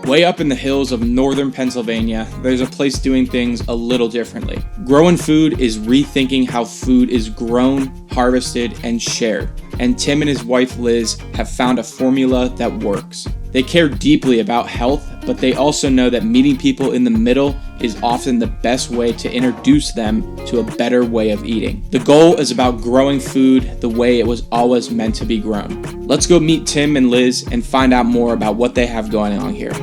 Way up in the hills of northern Pennsylvania, there's a place doing things a little differently. Growen Food is rethinking how food is grown, harvested, and shared. And Tim and his wife Liz have found a formula that works. They care deeply about health, but they also know that meeting people in the middle is often the best way to introduce them to a better way of eating. The goal is about growing food the way it was always meant to be grown. Let's go meet Tim and Liz and find out more about what they have going on here.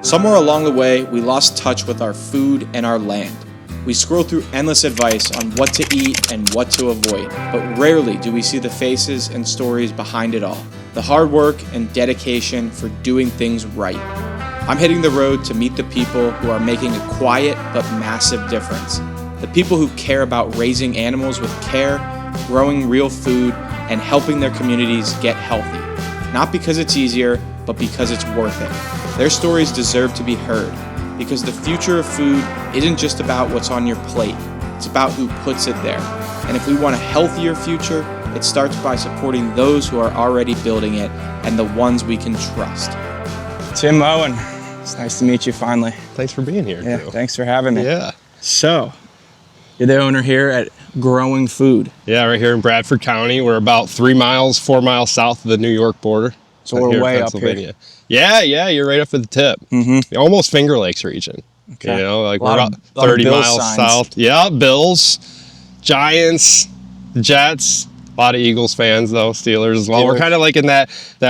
Somewhere along the way, we lost touch with our food and our land. We scroll through endless advice on what to eat and what to avoid, but rarely do we see the faces and stories behind it all. The hard work and dedication for doing things right. I'm hitting the road to meet the people who are making a quiet but massive difference. The people who care about raising animals with care, growing real food, and helping their communities get healthy. Not because it's easier, but because it's worth it. Their stories deserve to be heard, because the future of food isn't just about what's on your plate, it's about who puts it there. And if we want a healthier future, it starts by supporting those who are already building it and the ones we can trust. Tim Owen, it's nice to meet you finally. Thanks for being here. Yeah, Drew. thanks for having me. Yeah. So, you're the owner here at Growing Food. Yeah, right here in Bradford County. We're about 4 miles south of the New York border. So we're way up here. Yeah, you're right up at the tip. Mm-hmm. Almost Finger Lakes region. Okay. You know, like we're about 30 miles south. Yeah, Bills, Giants, Jets, a lot of Eagles fans though, Steelers as well. We're kind of like in that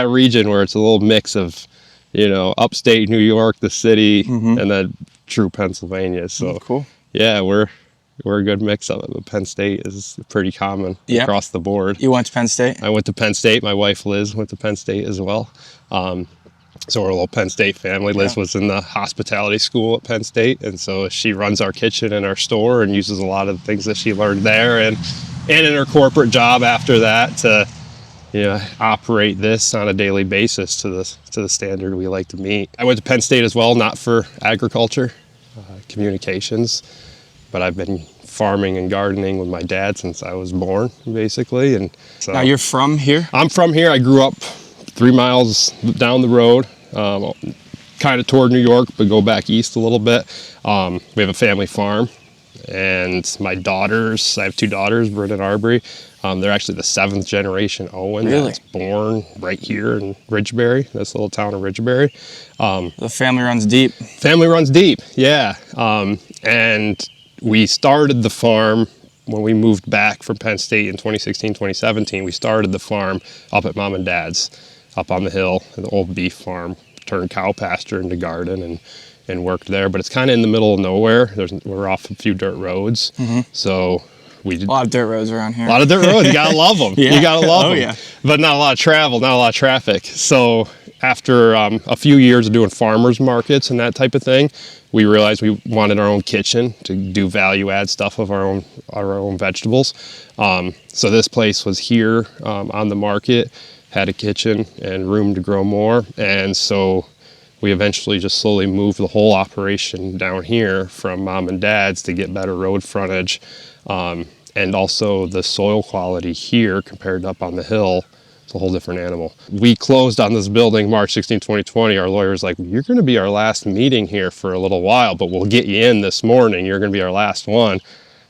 region where it's a little mix of, you know, upstate New York, the city, and then true Pennsylvania. So cool. Yeah, we're a good mix of it, but Penn State is pretty common across the board. You went to Penn State? I went to Penn State. My wife Liz went to Penn State as well. So we're a little Penn State family. Liz was in the hospitality school at Penn State, and so she runs our kitchen and our store and uses a lot of the things that she learned there and in her corporate job after that to, you know, operate this on a daily basis to the standard we like to meet. I went to Penn State as well, not for agriculture, communications, but I've been farming and gardening with my dad since I was born, basically. And so now you're from here? I'm from here. I grew up 3 miles down the road, kind of toward New York, but go back east a little bit. We have a family farm, and my daughters, I have 2 daughters, Britt and Arbery. They're actually the 7th generation Owen that's born right here in Ridgebury, this little town of Ridgebury. The family runs deep. Family runs deep, yeah. And we started the farm when we moved back from Penn State in 2016, 2017. We started the farm up at Mom and Dad's, up on the hill, an old beef farm, turned cow pasture into garden and worked there. But it's kind of in the middle of nowhere. We're off a few dirt roads. So we did a lot of dirt roads around here. A lot of dirt roads. You gotta love them. You gotta love them. Yeah. But not a lot of travel, not a lot of traffic. So after a few years of doing farmers markets and that type of thing, we realized we wanted our own kitchen to do value add stuff of our own vegetables. So this place was here on the market, had a kitchen and room to grow more. And so we eventually just slowly moved the whole operation down here from Mom and Dad's to get better road frontage. And also the soil quality here compared to up on the hill, it's a whole different animal. We closed on this building March 16, 2020. Our lawyer's like, you're gonna be our last meeting here for a little while, but we'll get you in this morning. You're gonna be our last one.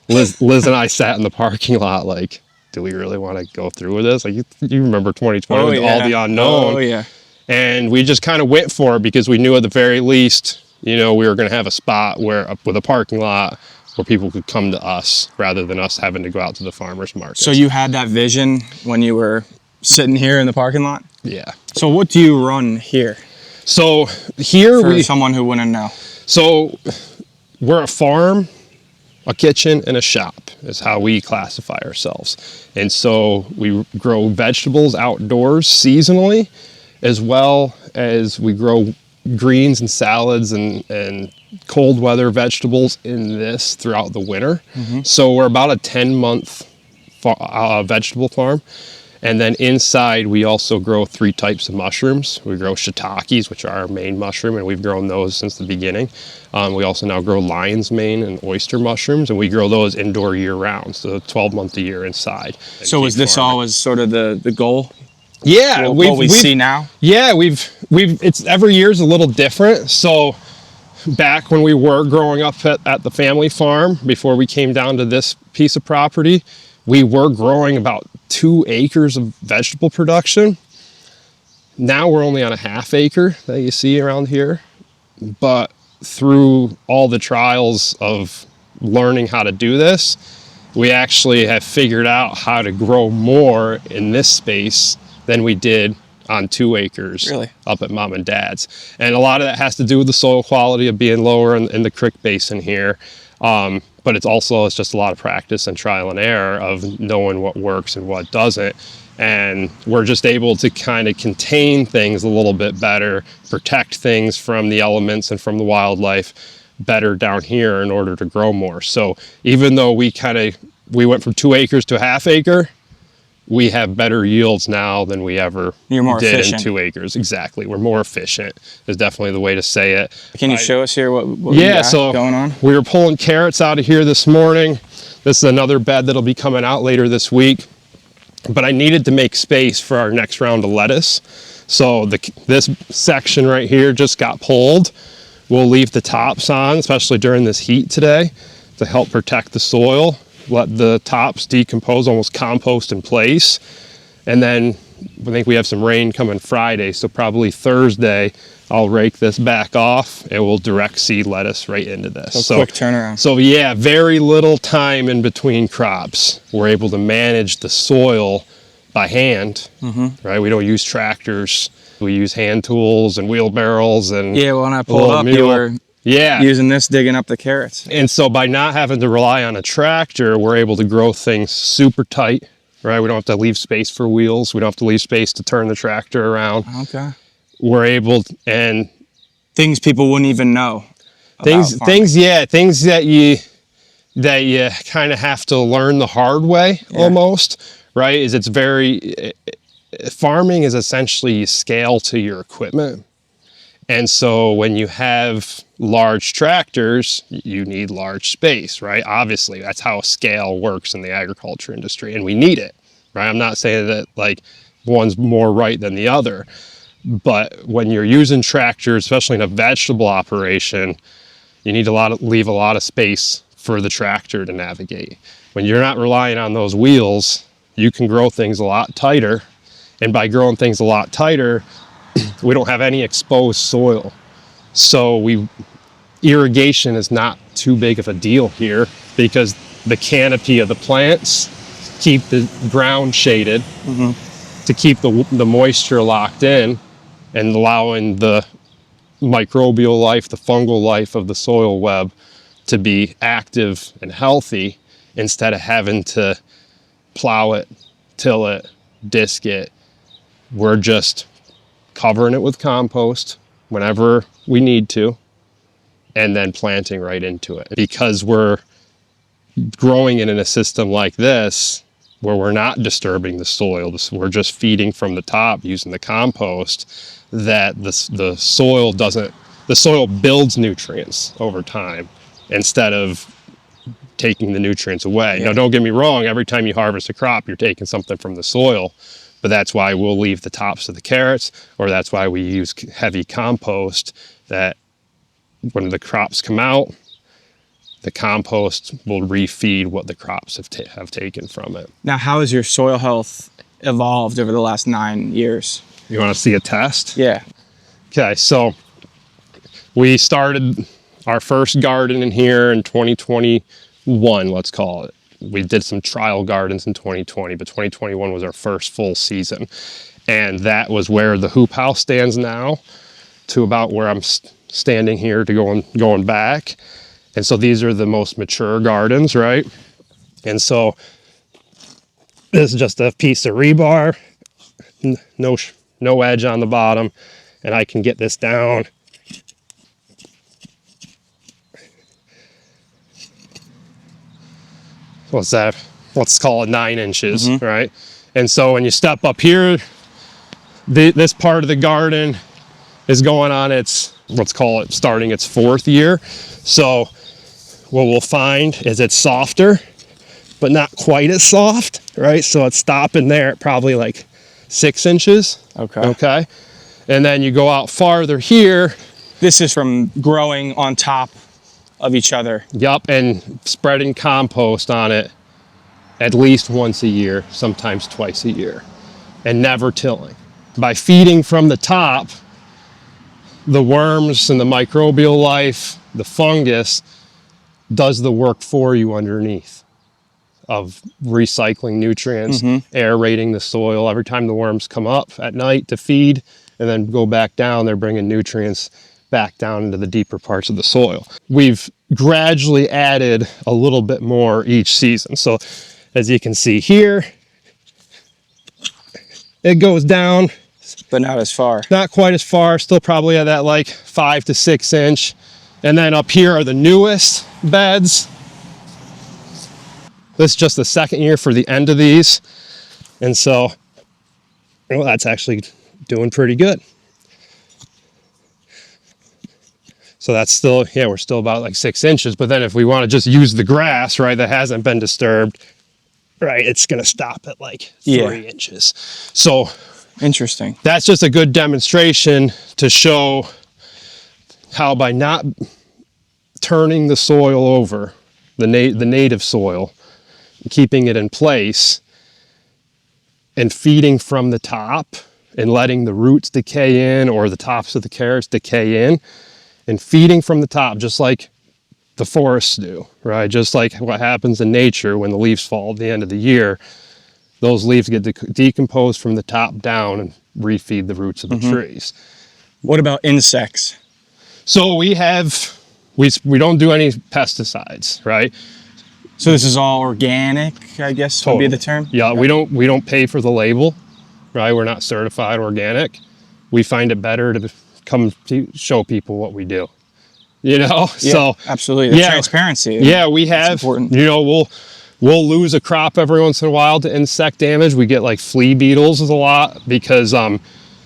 Liz and I sat in the parking lot like, do we really wanna go through with this? Like you remember 2020 with all the unknown. Oh yeah. And we just kind of went for it because we knew at the very least, you know, we were gonna have a spot with a parking lot where people could come to us rather than us having to go out to the farmer's market. So you had that vision when you were sitting here in the parking lot? Yeah. So what do you run here? So here for someone who wouldn't know. So we're a farm, a kitchen, and a shop is how we classify ourselves. And so we grow vegetables outdoors seasonally, as well as we grow greens and salads and cold weather vegetables in this throughout the winter. So we're about a 10-month vegetable farm. And then inside, we also grow 3 types of mushrooms. We grow shiitakes, which are our main mushroom, and we've grown those since the beginning. We also now grow lion's mane and oyster mushrooms, and we grow those indoor year-round, so 12 months a year inside. So is this always sort of the goal? Yeah, What we see now? Yeah, it's every year's a little different. So back when we were growing up at the family farm, before we came down to this piece of property, we were growing about 2 acres of vegetable production. Now we're only on a 1/2 acre that you see around here. But through all the trials of learning how to do this, we actually have figured out how to grow more in this space than we did on 2 acres Really? up at mom and dad's. And a lot of that has to do with the soil quality of being lower in the creek basin here. But it's just a lot of practice and trial and error of knowing what works and what doesn't. And we're just able to kind of contain things a little bit better, protect things from the elements and from the wildlife better down here in order to grow more. So even though we went from 2 acres to a 1/2 acre, we have better yields now than we ever You're more did efficient. in 2 acres. Exactly. We're more efficient is definitely the way to say it. Can you show us here what we got going on? We were pulling carrots out of here this morning. This is another bed that'll be coming out later this week. But I needed to make space for our next round of lettuce. So this section right here just got pulled. We'll leave the tops on, especially during this heat today, to help protect the soil. Let the tops decompose, almost compost in place. And then I think we have some rain coming Friday, so probably Thursday I'll rake this back off and we'll direct seed lettuce right into this. So quick turnaround. So yeah, very little time in between crops. We're able to manage the soil by hand, right? We don't use tractors. We use hand tools and wheelbarrows and Yeah, well, when I pulled up, you were using this, digging up the carrots. And so by not having to rely on a tractor, we're able to grow things super tight, right? We don't have to leave space for wheels. We don't have to leave space to turn the tractor around. Okay. We're able to, and things people wouldn't even know. things that you kind of have to learn the hard way almost, right? Farming is essentially you scale to your equipment. And so when you have large tractors, you need large space, right? Obviously, that's how scale works in the agriculture industry, and we need it, right? I'm not saying that like one's more right than the other, but when you're using tractors, especially in a vegetable operation, you need to leave a lot of space for the tractor to navigate. When you're not relying on those wheels, you can grow things a lot tighter, and by growing things a lot tighter, we don't have any exposed soil. So irrigation is not too big of a deal here because the canopy of the plants keep the ground shaded to keep the moisture locked in and allowing the microbial life, the fungal life of the soil web to be active and healthy instead of having to plow it, till it, disc it. We're just covering it with compost whenever we need to, and then planting right into it. Because we're growing it in a system like this, where we're not disturbing the soil, we're just feeding from the top using the compost, that the soil builds nutrients over time instead of taking the nutrients away. Yeah. Now, don't get me wrong, every time you harvest a crop, you're taking something from the soil. But that's why we'll leave the tops of the carrots, or that's why we use heavy compost, that when the crops come out, the compost will refeed what the crops have taken from it. Now, how has your soil health evolved over the last 9 years? You want to see a test? Yeah. Okay, so we started our first garden in here in 2021, let's call it. We did some trial gardens in 2020, but 2021 was our first full season. And that was where the hoop house stands now, to about where I'm standing here to going back. And so these are the most mature gardens, right? And so this is just a piece of rebar, no edge on the bottom, and I can get this down. What's that? Let's call it 9 inches, right? And so when you step up here, this part of the garden is going on its, let's call it, starting its 4th year. So what we'll find is it's softer, but not quite as soft, right? So it's stopping there at probably like 6 inches. Okay. And then you go out farther here. This is from growing on top of each other. Yup, and spreading compost on it at least once a year, sometimes twice a year, and never tilling. By feeding from the top, the worms and the microbial life, the fungus, does the work for you underneath of recycling nutrients, aerating the soil. Every time the worms come up at night to feed and then go back down, they're bringing nutrients back down into the deeper parts of the soil. We've gradually added a little bit more each season. So as you can see here, it goes down. But not as far. Not quite as far, still probably at that like 5 to 6 inch. And then up here are the newest beds. This is just the 2nd year for the end of these. And so, well, that's actually doing pretty good. So that's still, yeah, we're still about like 6 inches. But then if we want to just use the grass, right, that hasn't been disturbed, right, it's going to stop at like 3 inches. So interesting. That's just a good demonstration to show how by not turning the soil over, the native soil, keeping it in place, and feeding from the top and letting the roots decay in or the tops of the carrots decay in, and feeding from the top just like the forests do, right? Just like what happens in nature when the leaves fall at the end of the year, those leaves get decomposed from the top down and refeed the roots of the trees. What about insects? So we don't do any pesticides, right? So this is all organic, I guess would be the term? Yeah, we don't pay for the label, right? We're not certified organic. We find it better to come to show people what we do. You know? Yeah, so absolutely. The transparency. Yeah, we have, important. you know, we'll lose a crop every once in a while to insect damage. We get like flea beetles a lot because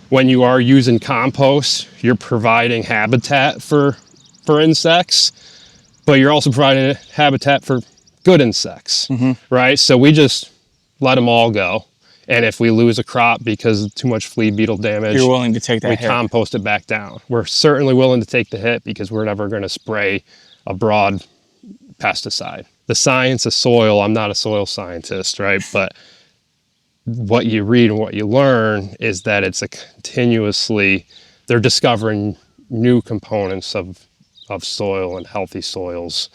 when you are using compost, you're providing habitat for insects, but you're also providing habitat for good insects, right? So we just let them all go. And if we lose a crop because of too much flea beetle damage, you're willing to take that hit. We compost it back down. We're certainly willing to take the hit because we're never going to spray a broad pesticide. The science of soil, I'm not a soil scientist, right? But what you read and what you learn is that it's a continuously, they're discovering new components of soil and healthy soils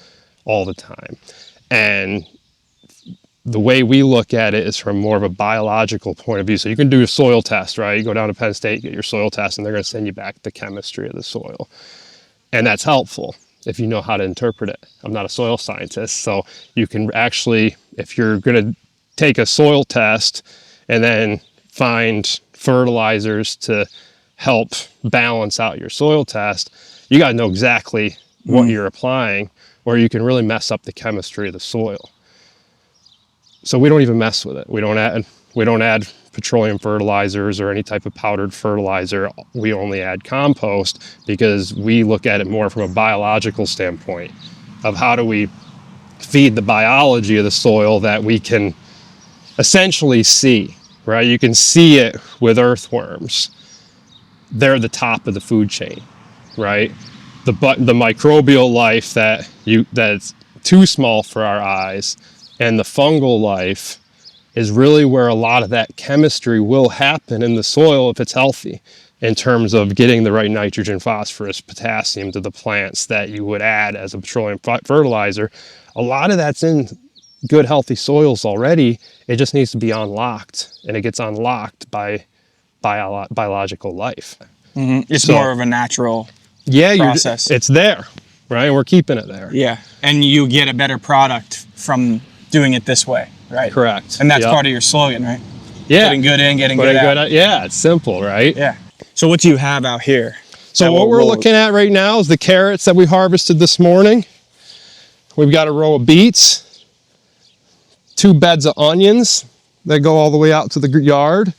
all the time. And the way we look at it is from more of a biological point of view. So you can do a soil test, right? You go down to Penn State, get your soil test, and they're going to send you back the chemistry of the soil. And that's helpful if you know how to interpret it. I'm not a soil scientist, so you can actually, if you're going to take a soil test and then find fertilizers to help balance out your soil test, you got to know exactly what you're applying, or you can really mess up the chemistry of the soil. So we don't even mess with it. We don't add petroleum fertilizers or any type of powdered fertilizer. We only add compost because we look at it more from a biological standpoint of how do we feed the biology of the soil that we can essentially see, right? You can see it with earthworms. They're the top of the food chain, right? The microbial life that's too small for our eyes, and the fungal life is really where a lot of that chemistry will happen in the soil if it's healthy, in terms of getting the right nitrogen, phosphorus, potassium to the plants that you would add as a petroleum fertilizer. A lot of that's in good, healthy soils already. It just needs to be unlocked, and it gets unlocked by biological life. It's more of a natural process. It's there, right? And we're keeping it there. Yeah, and you get a better product from doing it this way, right? Correct. And that's part of your slogan, right? Yeah. Putting good in, getting good out. Yeah, it's simple, right? Yeah. So what do you have out here? So what we're looking at right now is the carrots that we harvested this morning. We've got a row of beets, 2 beds of onions, that go all the way out to the yard.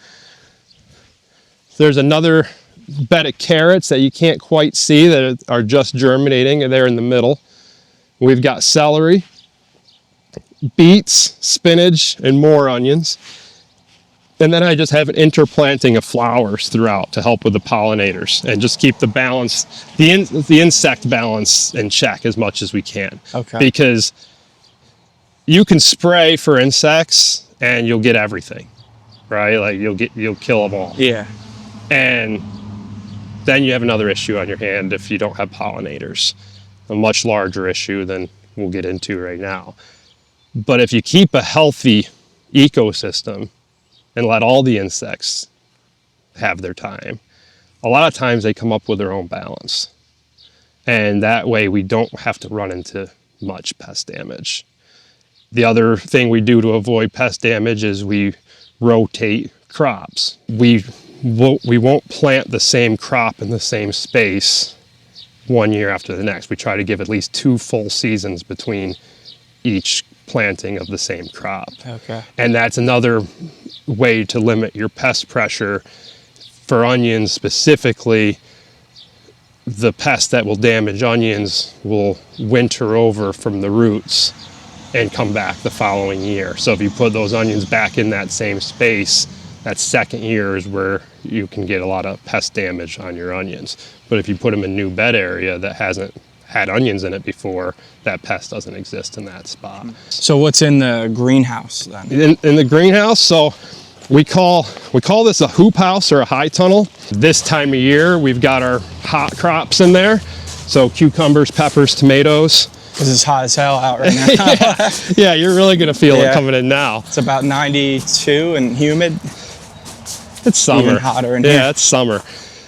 There's another bed of carrots that you can't quite see that are just germinating, and they're in the middle. We've got celery, beets, spinach, and more onions. And then I just have an interplanting of flowers throughout to help with the pollinators and just keep the balance, the insect balance in check as much as we can. Okay. Because you can spray for insects and you'll get everything, right? Like you'll kill them all. Yeah. And then you have another issue on your hand if you don't have pollinators. A much larger issue than we'll get into right now. But if you keep a healthy ecosystem and let all the insects have their time, a lot of times they come up with their own balance. And that way we don't have to run into much pest damage. The other thing we do to avoid pest damage is we rotate crops. We won't plant the same crop in the same space one year after the next. We try to give at least 2 full seasons between each planting of the same crop. Okay. And that's another way to limit your pest pressure. For onions specifically, the pest that will damage onions will winter over from the roots and come back the following year. So if you put those onions back in that same space, that second year is where you can get a lot of pest damage on your onions. But if you put them in a new bed area that hasn't had onions in it before, that pest doesn't exist in that spot. So what's in the greenhouse then? In the greenhouse, so we call this a hoop house or a high tunnel. This time of year, we've got our hot crops in there. So cucumbers, peppers, tomatoes. Because it's hot as hell out right now. Yeah, you're really gonna feel it coming in now. It's about 92 and humid. It's summer. Even hotter in here. Yeah, it's summer.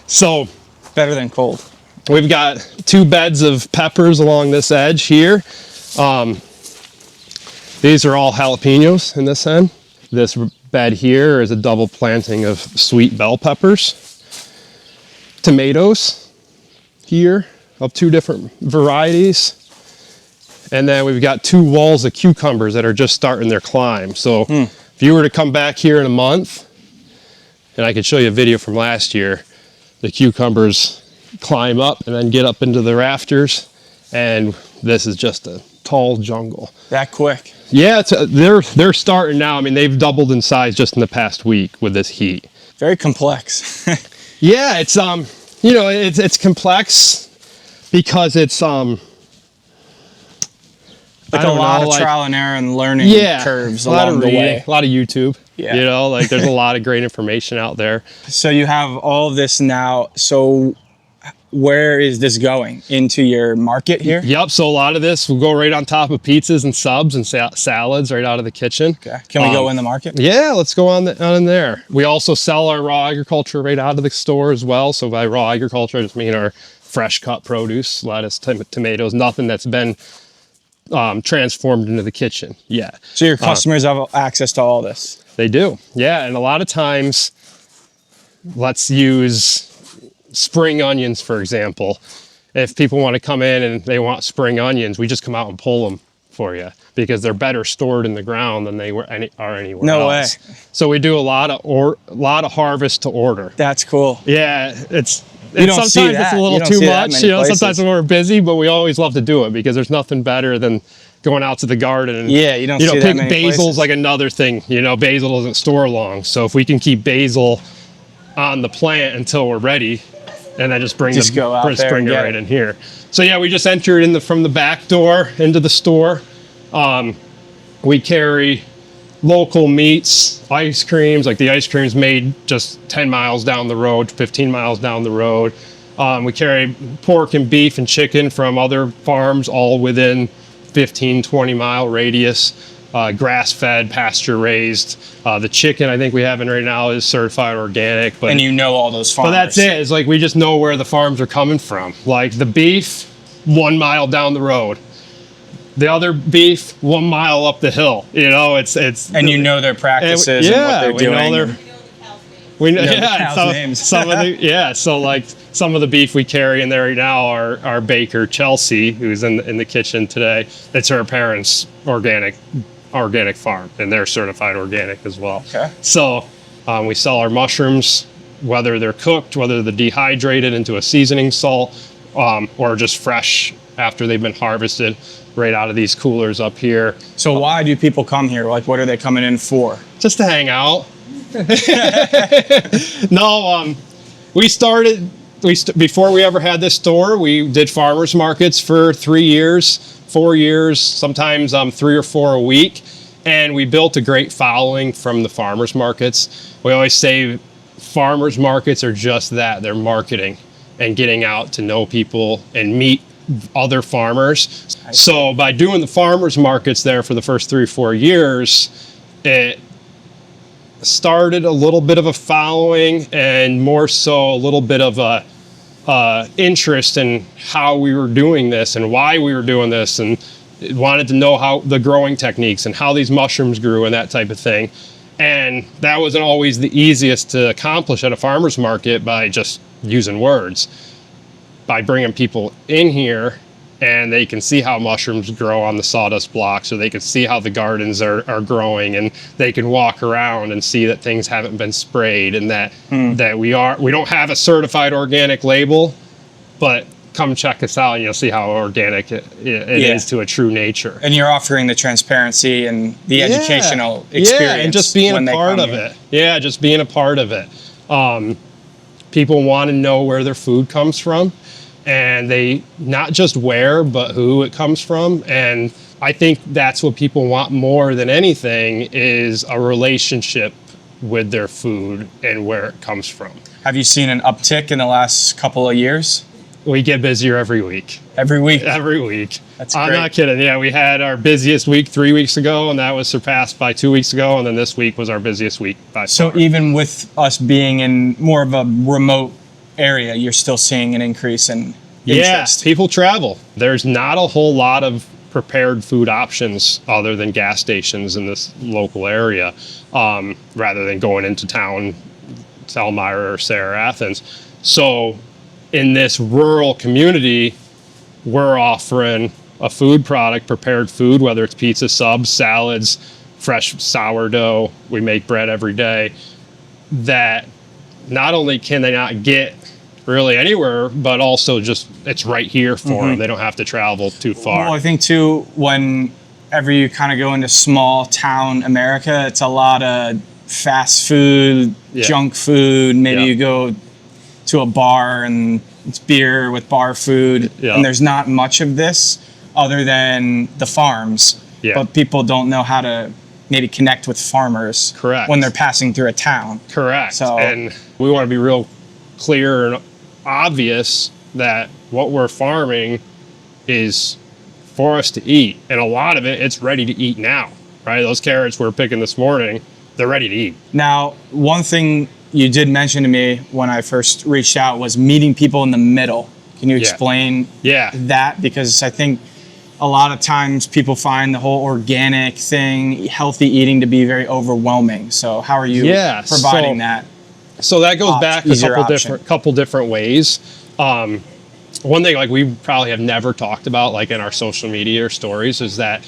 So Better than cold. we've got 2 beds of peppers along this edge here. These are all jalapenos in this end. This bed here is a double planting of sweet bell peppers. Tomatoes here of 2 different varieties. And then we've got 2 walls of cucumbers that are just starting their climb. So if you were to come back here in a month, and I could show you a video from last year, the cucumbers climb up and then get up into the rafters, and this is just a tall jungle. That quick. Yeah, they're starting now. I mean, they've doubled in size just in the past week with this heat. Very complex. Yeah, it's it's complex because it's Like a lot of trial and error and learning curves a lot along of the reading, way. a lot of YouTube. Yeah. You know, like there's a lot of great information out there. So you have all of this now. So where is this going? Into your market here? Yep. So a lot of this will go right on top of pizzas and subs and salads right out of the kitchen. Okay. Can we go in the market? Yeah, let's go on in there. We also sell our raw agriculture right out of the store as well. So by raw agriculture, I just mean our fresh cut produce, lettuce, tomatoes, nothing that's been transformed into the kitchen. Yeah. So your customers have access to all this? They do. Yeah. And a lot of times, let's use spring onions, for example. If people want to come in and they want spring onions, we just come out and pull them for you because they're better stored in the ground than they are anywhere No else. way. So we do a lot of harvest to order. That's cool. Yeah, You don't sometimes see it's that. a You little don't too see that much. many You know, places. sometimes when we're busy, but we always love to do it because there's nothing better than going out to the garden and Yeah, you don't see that pick many basil's places. like another thing. You know, basil doesn't store long, so if we can keep basil on the plant until we're ready, and then just Go out there bring and it get right it. in here. So yeah, we just entered from the back door into the store. We carry local meats, ice creams, like the ice cream's made just 10 miles down the road, 15 miles down the road. We carry pork and beef and chicken from other farms all within 15, 20 mile radius, grass-fed, pasture-raised. The chicken I think we have in right now is certified organic. But, And you know all those farmers. but that's it. It's like we just know where the farms are coming from. Like the beef, 1 mile down the road. The other beef, 1 mile up the hill. You know, it's And you know their practices and what they're doing. We know, the yeah, cows' names. so like some of the beef we carry in there right now are our baker Chelsea, who's in the kitchen today. It's her parents' organic organic farm, and they're certified organic as well. Okay. So we sell our mushrooms, whether they're cooked, whether they're dehydrated into a seasoning salt, or just fresh after they've been harvested right out of these coolers up here. So why do people come here? Like, what are they coming in for? Just to hang out. No, before we ever had this store, we did farmers markets for 3 years, 4 years, sometimes 3 or 4 a week. And we built a great following from the farmers markets. We always say farmers markets are just that. They're marketing and getting out to know people and meet other farmers. So by doing the farmers markets there for the first 3 or 4 years, it started a little bit of a following, and more so a little bit of a interest in how we were doing this and why we were doing this, and wanted to know how the growing techniques and how these mushrooms grew and that type of thing. And that wasn't always the easiest to accomplish at a farmer's market by just using words. By bringing people in here, and they can see how mushrooms grow on the sawdust blocks, or they can see how the gardens are growing, and they can walk around and see that things haven't been sprayed, and that we don't have a certified organic label, but come check us out and you'll see how organic it is to a true nature. And you're offering the transparency and the educational experience. Yeah, and just being a part of it. Yeah, just being a part of it. People want to know where their food comes from, and they not just where, but who it comes from. And I think that's what people want more than anything, is a relationship with their food and where it comes from. Have you seen an uptick in the last couple of years? We get busier every week. Every week? Every week. That's I'm great. not kidding. Yeah, we had our busiest week 3 weeks ago, and that was surpassed by 2 weeks ago, and then this week was our busiest week by So far. even with us being in more of a remote area, you're still seeing an increase in interest? Yeah, people travel. There's not a whole lot of prepared food options other than gas stations in this local area, rather than going into town, Elmira or Sarah, Athens. So in this rural community, we're offering a food product, prepared food, whether it's pizza subs, salads, fresh sourdough. We make bread every day, that not only can they not get really anywhere, but also just it's right here for them. They don't have to travel too far. Well, I think too, whenever you kind of go into small town America, it's a lot of fast food, junk food. Maybe you go to a bar and it's beer with bar food, and there's not much of this other than the farms. But people don't know how to maybe connect with farmers. Correct. When they're passing through a town. Correct. So, and we want to be real clear and obvious that what we're farming is for us to eat, and a lot of it's ready to eat now, right? Those carrots we're picking this morning, they're ready to eat. Now, one thing you did mention to me when I first reached out was meeting people in the middle. Can you explain that? Because I think a lot of times people find the whole organic thing, healthy eating, to be very overwhelming. So how are you providing that? So that goes back a couple different ways. One thing, like, we probably have never talked about, like in our social media or stories, is that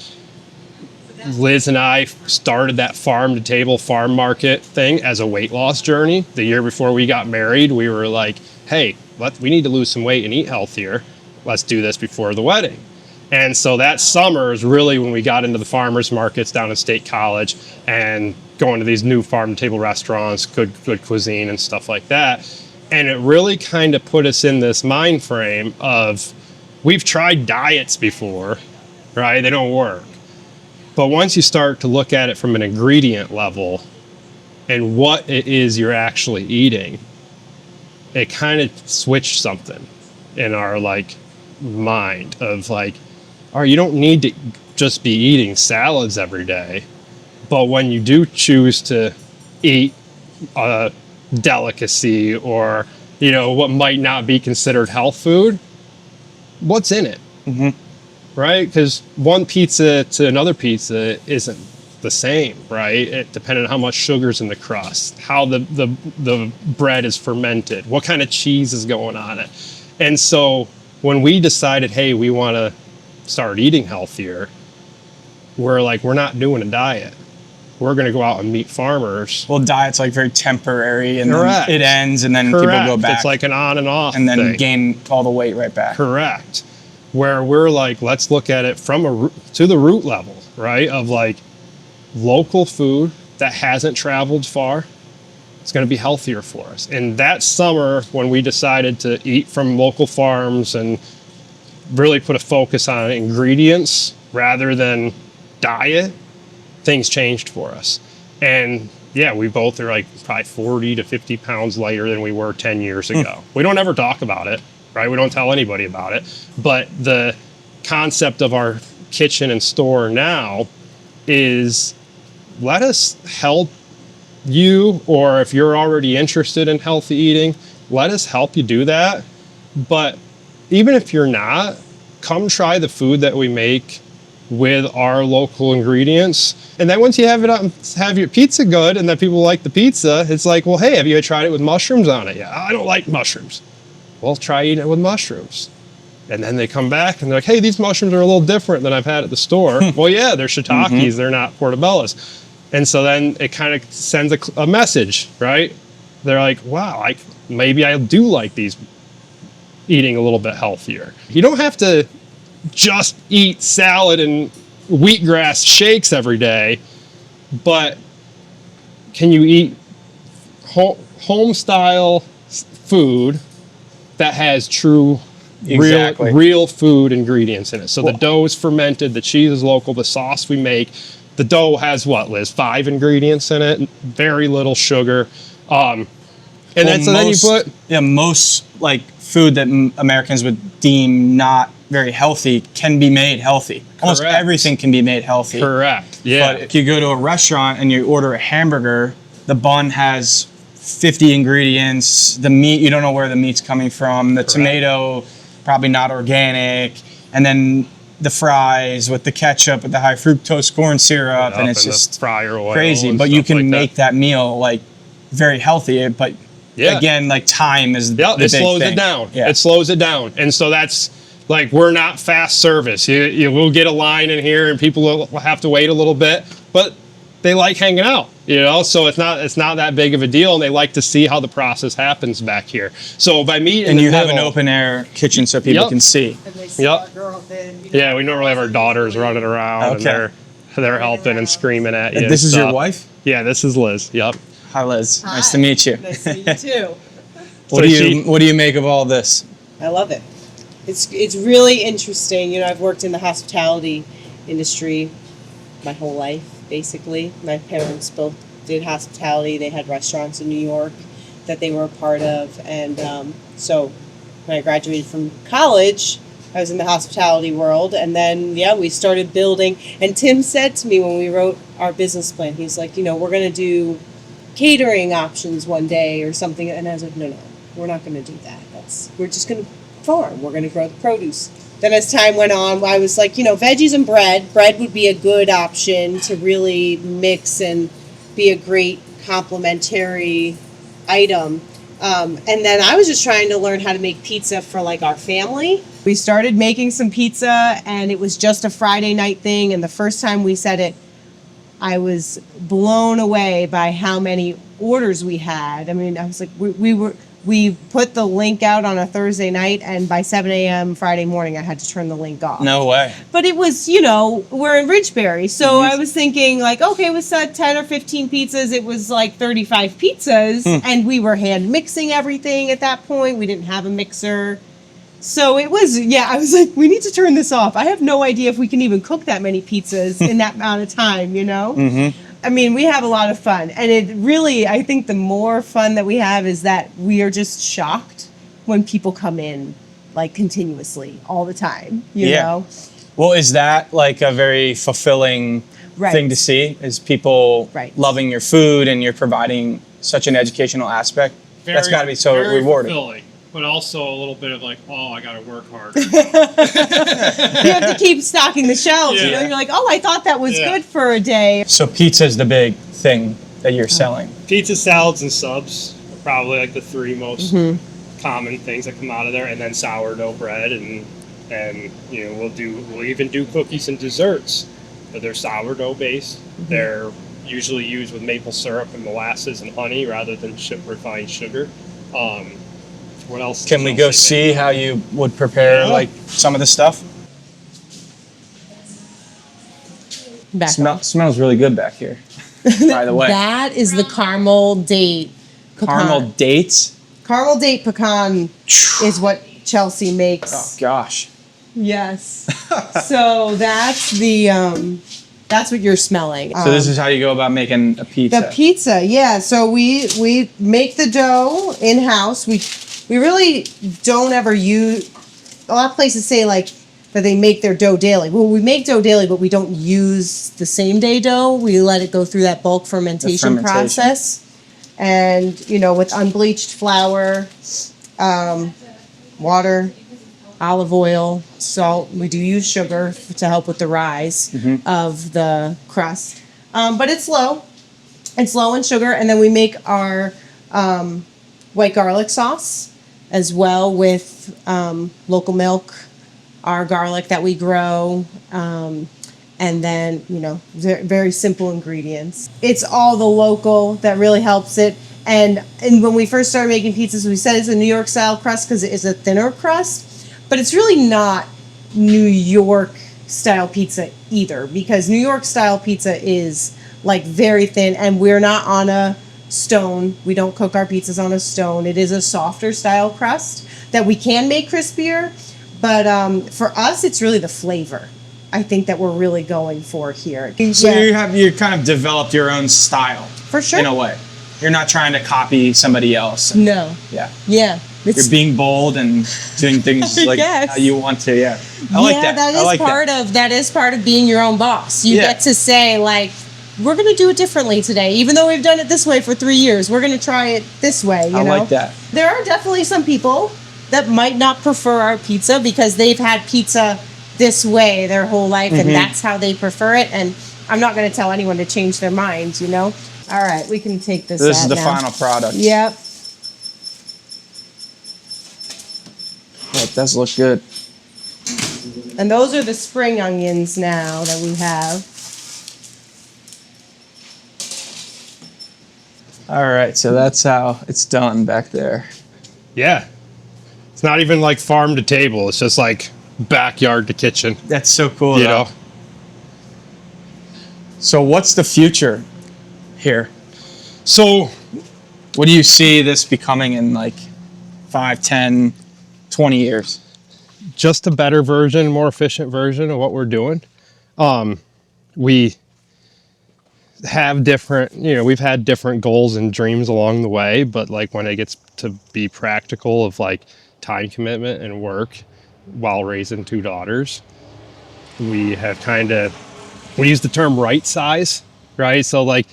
Liz and I started that farm to table farm market thing as a weight loss journey. The year before we got married, we were like, hey, we need to lose some weight and eat healthier. Let's do this before the wedding. And so that summer is really when we got into the farmers markets down at State College and going to these new farm to table restaurants, good cuisine and stuff like that. And it really kind of put us in this mind frame of, we've tried diets before, right? They don't work. But once you start to look at it from an ingredient level and what it is you're actually eating, it kind of switched something in our mind of like, all right, you don't need to just be eating salads every day. But when you do choose to eat a delicacy or, what might not be considered health food, what's in it? Right? Because one pizza to another pizza isn't the same, right? Depending on how much sugar's in the crust, how the bread is fermented, what kind of cheese is going on it. And so when we decided, hey, we want to start eating healthier, we're like, we're not doing a diet. We're going to go out and meet farmers. Well, diet's like very temporary, and Correct. then it ends, and then Correct. people go back. It's like an on and off and then thing. gain all the weight right back. Correct. Where we're like, let's look at it from to the root level, right? Of like local food that hasn't traveled far. It's going to be healthier for us. And that summer, when we decided to eat from local farms and really put a focus on ingredients rather than diet, things changed for us. And yeah, we both are like probably 40 to 50 pounds lighter than we were 10 years ago. We don't ever talk about it, right? We don't tell anybody about it. But the concept of our kitchen and store now is, let us help you, or if you're already interested in healthy eating, let us help you do that. But even if you're not, come try the food that we make with our local ingredients. And then once you have it up, have your pizza good, and then people like the pizza, it's like, well, hey, have you tried it with mushrooms on it? Yeah, I don't like mushrooms. Well, try eating it with mushrooms. And then they come back and they're like, hey, these mushrooms are a little different than I've had at the store. Well, yeah, they're shiitakes, they're not portobellos. And so then it kind of sends a message, right? They're like, wow, maybe I do like these, eating a little bit healthier. You don't have to just eat salad and wheatgrass shakes every day, but can you eat home style food that has true real food ingredients in it? So the dough is fermented, the cheese is local, the sauce we make, the dough has what, Liz? 5 ingredients in it, very little sugar. And then you put most like food that Americans would deem not very healthy can be made healthy. Almost everything can be made healthy. Correct. Yeah. But if you go to a restaurant and you order a hamburger, the bun has 50 ingredients. The meat, you don't know where the meat's coming from. The tomato, probably not organic. And then the fries with the ketchup, with the high fructose corn syrup, and it's just fryer oil crazy. But you can make that meal like very healthy. But again, like time is the big slows thing. it down. Yeah. It slows it down. And so that's like, we're not fast service. You will get a line in here and people will have to wait a little bit, but they like hanging out, so it's not that big of a deal, and they like to see how the process happens back here. So by meat and you have an open air kitchen so people can see. And they see our girl then, Yeah, we normally have our daughters running around and they're helping and screaming at you. And this is your wife? Yeah, this is Liz. Yep. Hi, Liz. Hi. Nice to meet you. Nice to meet you too. What do you make of all this? I love it. It's really interesting. I've worked in the hospitality industry my whole life, basically. My parents both did hospitality. They had restaurants in New York that they were a part of. And so when I graduated from college, I was in the hospitality world. And then, we started building. And Tim said to me when we wrote our business plan, he's like, we're going to do catering options one day or something. And I was like, no, we're not going to do that. We're just going to farm. We're going to grow the produce. Then as time went on, I was like, veggies and bread. Bread would be a good option to really mix and be a great complementary item. And then I was just trying to learn how to make pizza for like our family. We started making some pizza and it was just a Friday night thing. And the first time we said it, I was blown away by how many orders we had. I mean, I was like, we put the link out on a Thursday night, and by 7 a.m. Friday morning, I had to turn the link off. No way. But it was, we're in Ridgebury, so I was thinking, like, okay, we said 10 or 15 pizzas. It was like 35 pizzas, and we were hand mixing everything at that point. We didn't have a mixer. So it was, I was like, we need to turn this off. I have no idea if we can even cook that many pizzas in that amount of time, I mean, we have a lot of fun. And it really, I think the more fun that we have is that we are just shocked when people come in, like, continuously, all the time, you know? Well, is that, like, a very fulfilling thing to see? Is people loving your food and you're providing such an educational aspect? That's got to be so rewarding. Fulfilling. But also a little bit of like, I got to work harder. You have to keep stocking the shelves. You're like, I thought that was good for a day. So pizza is the big thing that you're selling. Pizza, salads, and subs are probably like the 3 most common things that come out of there, and then sourdough bread, and we'll even do cookies and desserts. but they're sourdough based. They're usually used with maple syrup and molasses and honey rather than refined sugar. What else? Can we go see how you would prepare like some of the stuff? Smells really good back here. By the way, That is the caramel date pecan. caramel dates. Caramel date pecan is what Chelsea makes. Oh gosh. Yes. So that's the that's what you're smelling. So this is how you go about making a pizza. The pizza, yeah. So we make the dough in house. We really don't ever use. A lot of places say like that they make their dough daily. Well, we make dough daily, but we don't use the same day dough. We let it go through that bulk fermentation process, and with unbleached flour, water, olive oil, salt. We do use sugar to help with the rise of the crust. But it's low. It's low in sugar. And then we make our white garlic sauce as well with local milk, our garlic that we grow, and then, very simple ingredients. It's all the local that really helps it. And when we first started making pizzas, we said it's a New York style crust because it is a thinner crust. But it's really not New York style pizza either, because New York style pizza is like very thin, and we're not on a stone. We don't cook our pizzas on a stone. It is a softer style crust that we can make crispier. But for us, it's really the flavor, I think, that we're really going for here. So you kind of developed your own style. For sure. In a way. You're not trying to copy somebody else. No. Yeah. Yeah. You're being bold and doing things like how you want to. Yeah. I like that. That is part of being your own boss. You get to say, like, we're going to do it differently today. Even though we've done it this way for 3 years, we're going to try it this way. I like that. There are definitely some people that might not prefer our pizza because they've had pizza this way their whole life, and that's how they prefer it. And I'm not going to tell anyone to change their minds, All right, we can take this. This is the final product. Yep. Oh, it does look good. And those are the spring onions now that we have. All right, so that's how it's done back there. Yeah. It's not even like farm to table. It's just like backyard to kitchen. That's so cool, you know? So what's the future here? So what do you see this becoming in like 5, 10, 20 years? Just a better version, more efficient version of what we're doing. We have different, we've had different goals and dreams along the way, but like when it gets to be practical of like time commitment and work while raising 2 daughters, we have we use the term right size, right? So like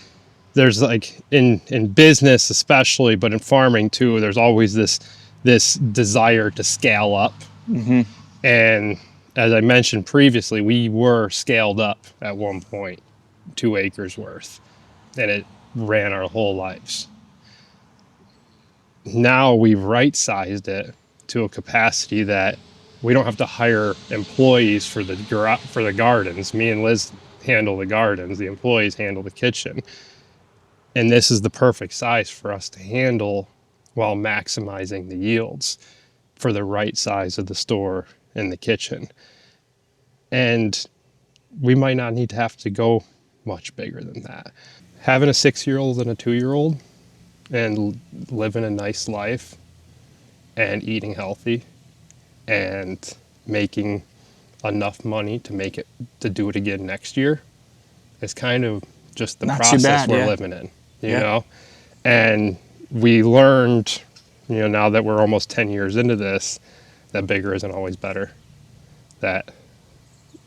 there's like in business especially, but in farming too, there's always this desire to scale up. And as I mentioned previously, we were scaled up at one point, 2 acres worth, and it ran our whole lives. Now we've right-sized it to a capacity that we don't have to hire employees for the gardens. Me and Liz handle the gardens, the employees handle the kitchen. And this is the perfect size for us to handle while maximizing the yields for the right size of the store and the kitchen. And we might not need to have to go much bigger than that. Having a 6-year-old and a 2-year-old and living a nice life and eating healthy and making enough money to do it again next year is kind of just the process we're living in, you know? And we learned, now that we're almost 10 years into this, that bigger isn't always better. That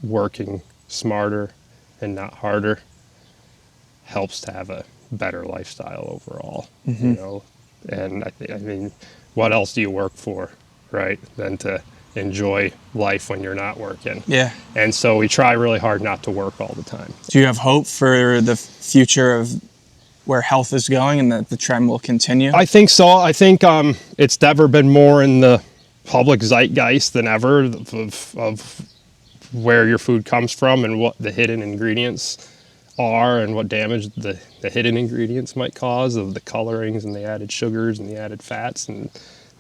working smarter and not harder helps to have a better lifestyle overall, And I mean, what else do you work for, right? Than to enjoy life when you're not working. Yeah. And so we try really hard not to work all the time. Do you have hope for the future of where health is going and that the trend will continue? I think so. I think it's never been more in the public zeitgeist than ever of where your food comes from and what the hidden ingredients are and what damage the hidden ingredients might cause of the colorings and the added sugars and the added fats and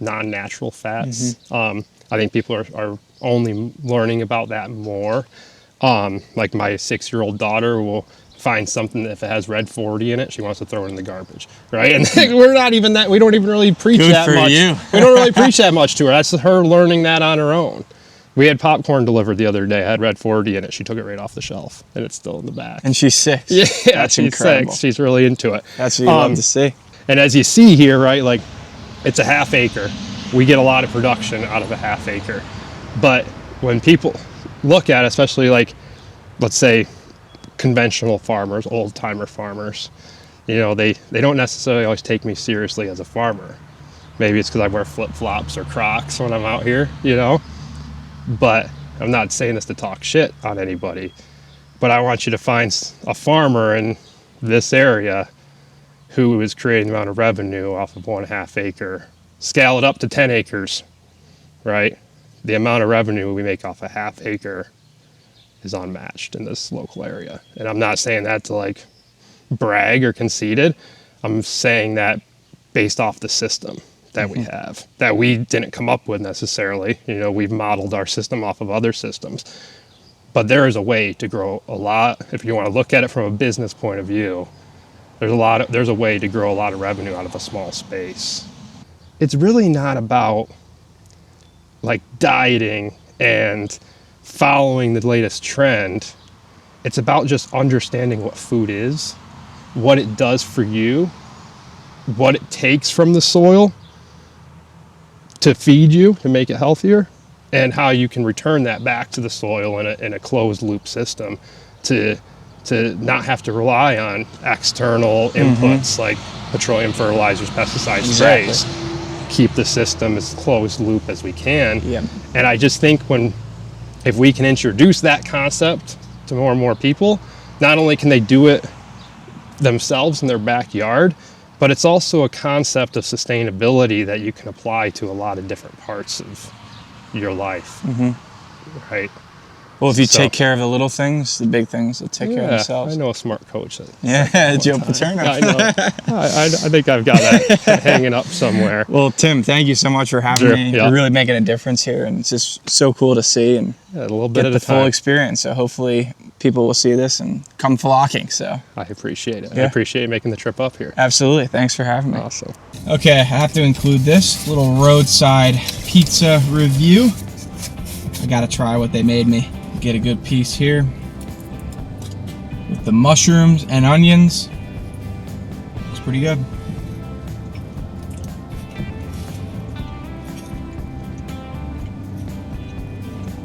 non-natural fats. I think people are only learning about that more. Like my 6-year-old daughter will find something that if it has red 40 in it, she wants to throw it in the garbage, right? And we're not even that, we don't even really preach Good that for much. you. We don't really preach that much to her. That's her learning that on her own. We had popcorn delivered the other day. It had red 40 in it. She took it right off the shelf, and it's still in the back. And she's 6. Yeah, That's she's incredible. 6. She's really into it. That's what you love to see. And as you see here, right, like it's a half acre. We get a lot of production out of a half acre. But when people look at it, especially like, let's say, conventional farmers, old timer farmers, you know, they don't necessarily always take me seriously as a farmer. Maybe it's because I wear flip-flops or Crocs when I'm out here, you know. But I'm not saying this to talk shit on anybody, but I want you to find a farmer in this area who is creating the amount of revenue off of 1.5 acre, scale it up to 10 acres, right? The amount of revenue we make off a half acre is unmatched in this local area. And I'm not saying that to like brag or conceited. I'm saying that based off the system that we have, that we didn't come up with necessarily. You know, we've modeled our system off of other systems. But there is a way to grow a lot. If you want to look at it from a business point of view, there's a way to grow a lot of revenue out of a small space. It's really not about like dieting and following the latest trend. It's about just understanding what food is, what it does for you, what it takes from the soil to feed you, to make it healthier, and how you can return that back to the soil in a closed loop system to not have to rely on external inputs like petroleum fertilizers, pesticides, sprays. Keep the system as closed loop as we can. And I just think if we can introduce that concept to more and more people, not only can they do it themselves in their backyard, but it's also a concept of sustainability that you can apply to a lot of different parts of your life, right? Well, if you take care of the little things, the big things will take care of themselves. I know a smart coach. Joe Paterno. I know. I think I've got that hanging up somewhere. Well, Tim, thank you so much for having me. Yeah. You're really making a difference here, and it's just so cool to see and a little bit get at the a time. full experience. So hopefully people will see this and come flocking. So I appreciate it. Yeah. I appreciate making the trip up here. Absolutely. Thanks for having me. Awesome. Okay, I have to include this little roadside pizza review. I gotta try what they made me. Get a good piece here with the mushrooms and onions. Looks pretty good.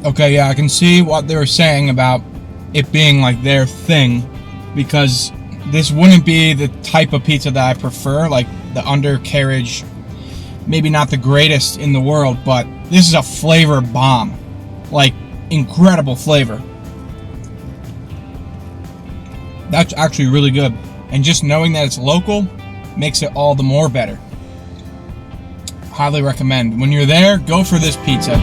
Okay, yeah, I can see what they were saying about it being like their thing, because this wouldn't be the type of pizza that I prefer, like the undercarriage, maybe not the greatest in the world, but this is a flavor bomb. Like, incredible flavor. That's actually really good. And just knowing that it's local makes it all the more better. Highly recommend. When you're there, go for this pizza.